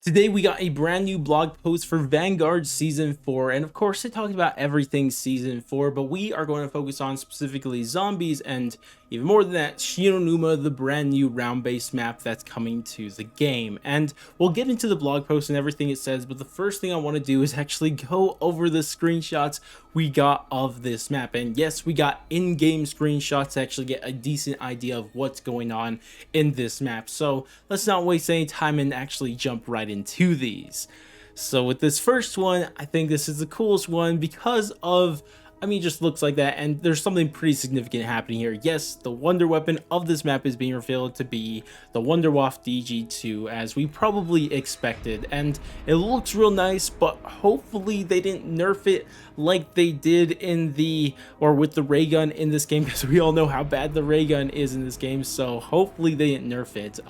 Today we got a brand new blog post for Vanguard Season 4, and of course it talks about everything Season 4, but we are going to focus on specifically zombies and even more than that, Numa, the brand new round-based map that's coming to the game. And we'll get into the blog post and everything it says, but the first thing I want to do is actually go over the screenshots we got of this map. And yes, we got in-game screenshots to actually get a decent idea of what's going on in this map. So let's not waste any time and actually jump right into these. So with this first one, I think this is the coolest one because of, just looks like that, and there's something pretty significant happening here. Yes, the wonder weapon of this map is being revealed to be the Wonderwaff DG2, as we probably expected, and it looks real nice, but hopefully they didn't nerf it like they did in with the ray gun in this game, because we all know how bad the ray gun is in this game, so hopefully they didn't nerf it.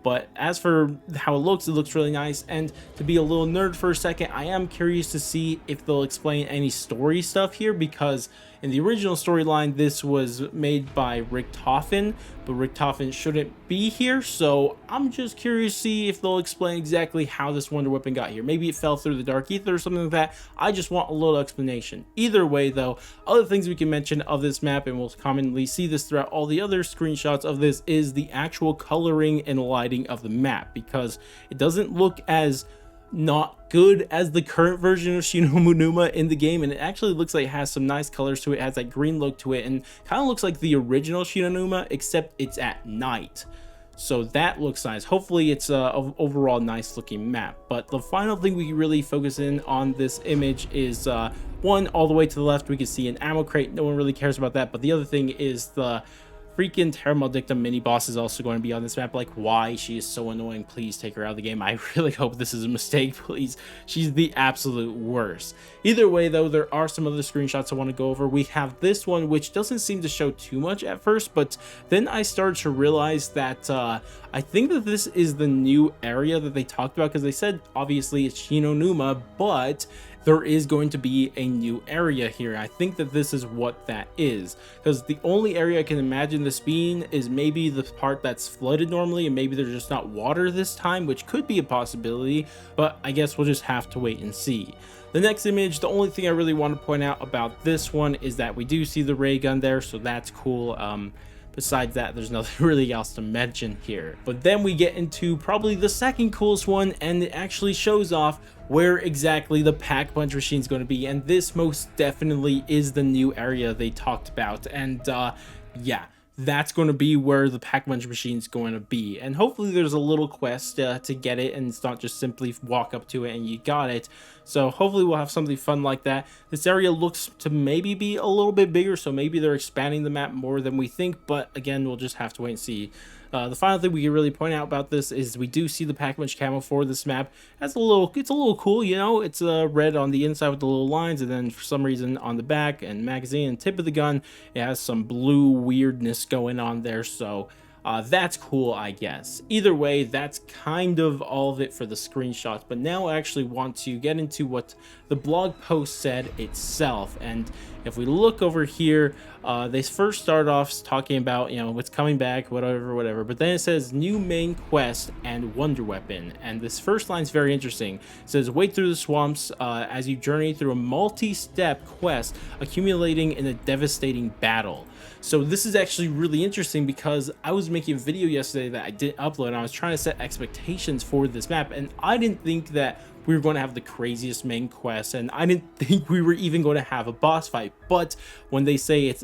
But as for how it looks really nice, and to be a little nerd for a second, I am curious to see if they'll explain any story stuff here, because in the original storyline this was made by Richtofen, but Richtofen shouldn't be here, so I'm just curious to see if they'll explain exactly how this wonder weapon got here. Maybe it fell through the dark ether or something like that. I just want a little explanation. Either way though, other things we can mention of this map, and we'll commonly see this throughout all the other screenshots of this, is the actual coloring and lighting of the map, because it doesn't look as not good as the current version of Numa in the game, and it actually looks like it has some nice colors to it. It has that green look to it, and kind of looks like the original Numa, except it's at night. So that looks nice. Hopefully it's a overall nice looking map. But the final thing we really focus in on this image is one, all the way to the left we can see an ammo crate. No one really cares about that, but the other thing is the freaking Terra Maldicta mini boss is also going to be on this map. Like, why? She is so annoying. Please take her out of the game. I really hope this is a mistake, please. She's the absolute worst. Either way though, there are some other screenshots I want to go over. We have this one, which doesn't seem to show too much at first, but then I started to realize that I think that this is the new area that they talked about, because they said obviously it's Numa, but there is going to be a new area here. I think that this is what that is, because the only area I can imagine this being is maybe the part that's flooded normally, and maybe there's just not water this time, which could be a possibility, but I guess we'll just have to wait and see. The next image, the only thing I really want to point out about this one is that we do see the ray gun there, so that's cool. Besides that, there's nothing really else to mention here. But then we get into probably the second coolest one, and it actually shows off where exactly the pack punch machine is going to be, and this most definitely is the new area they talked about. And yeah, that's going to be where the pack punch machine is going to be, and hopefully there's a little quest to get it, and it's not just simply walk up to it and you got it. So hopefully we'll have something fun like that. This area looks to maybe be a little bit bigger, so maybe they're expanding the map more than we think, but again, we'll just have to wait and see. The final thing we can really point out about this is we do see the pack punch camo for this map. It's a little cool, you know. It's red on the inside with the little lines, and then for some reason on the back and magazine and tip of the gun, it has some blue weirdness going on there. So that's cool, I guess. Either way, that's kind of all of it for the screenshots, but now I actually want to get into what the blog post said itself. And if we look over here, they first start off talking about, what's coming back, whatever, but then it says new main quest and wonder weapon, and this first line is very interesting. It says, wade through the swamps as you journey through a multi-step quest accumulating in a devastating battle. So this is actually really interesting, because I was making a video yesterday that I didn't upload, and I was trying to set expectations for this map, and I didn't think that we were going to have the craziest main quest, and I didn't think we were even going to have a boss fight. But when they say it's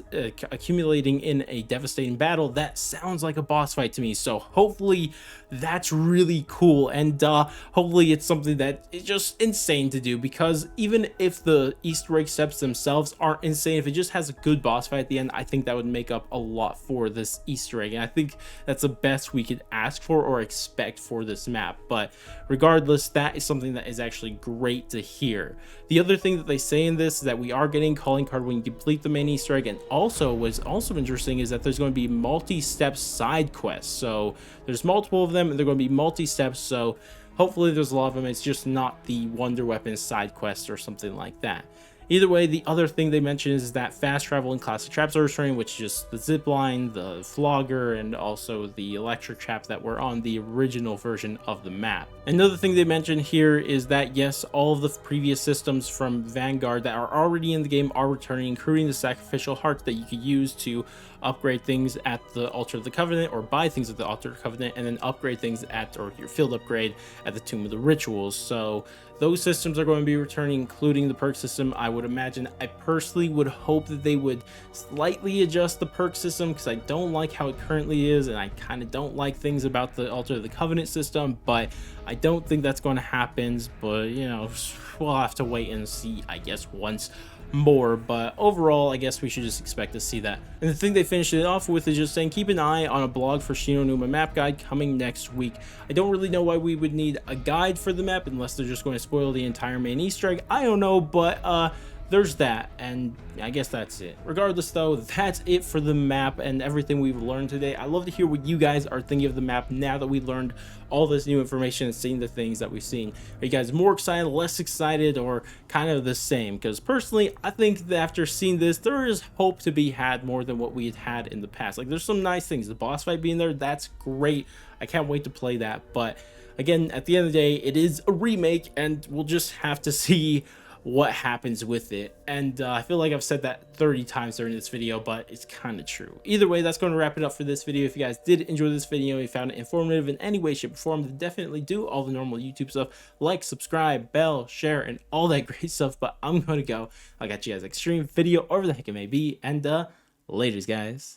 accumulating in a devastating battle, that sounds like a boss fight to me. So hopefully that's really cool, and hopefully it's something that is just insane to do, because even if the Easter egg steps themselves aren't insane, if it just has a good boss fight at the end, I think that would make up a lot for this Easter egg, and I think that's the best we could ask for or expect for this map. But regardless, that is something that is actually great to hear. The other thing that they say in this is that we are getting calling card when you complete the main Easter egg, and also what's also interesting is that there's going to be multi-step side quests. So there's multiple of them, and they're going to be multi-steps, so hopefully there's a lot of them. It's just not the wonder weapon side quest or something like that. Either way, the other thing they mentioned is that fast travel and classic traps are returning, which is just the zip line, the flogger, and also the electric trap that were on the original version of the map. Another thing they mentioned here is that yes, all of the previous systems from Vanguard that are already in the game are returning, including the sacrificial hearts that you could use to upgrade things at the Altar of the Covenant, or buy things at the Altar of the Covenant, and then upgrade things at, or your field upgrade at the Tomb of the Rituals. So those systems are going to be returning, including the perk system. I would imagine, I personally would hope that they would slightly adjust the perk system, because I don't like how it currently is, and I kind of don't like things about the Altar of the Covenant system, but I don't think that's going to happen. But you know, we'll have to wait and see, I guess, once more. But overall, I guess we should just expect to see that. And the thing they finished it off with is just saying, keep an eye on a blog for Numa map guide coming next week. I don't really know why we would need a guide for the map unless they're just going to spoil the entire main Easter egg. I don't know, but there's that, and I guess that's it. Regardless though, that's it for the map and everything we've learned today. I love to hear what you guys are thinking of the map now that we learned all this new information and seen the things that we've seen. Are you guys more excited, less excited, or kind of the same? Because personally, I think that after seeing this, there is hope to be had more than what we had had in the past. Like, there's some nice things. The boss fight being there, that's great. I can't wait to play that. But again, at the end of the day, it is a remake, and we'll just have to see what happens with it. And I feel like I've said that 30 times during this video, but it's kind of true. Either way, that's going to wrap it up for this video. If you guys did enjoy this video, you found it informative in any way, shape, or form, then definitely do all the normal YouTube stuff, like, subscribe, bell, share, and all that great stuff. But I'm going to go. I'll catch you guys next stream, video, or whatever the heck it may be, and laters, guys.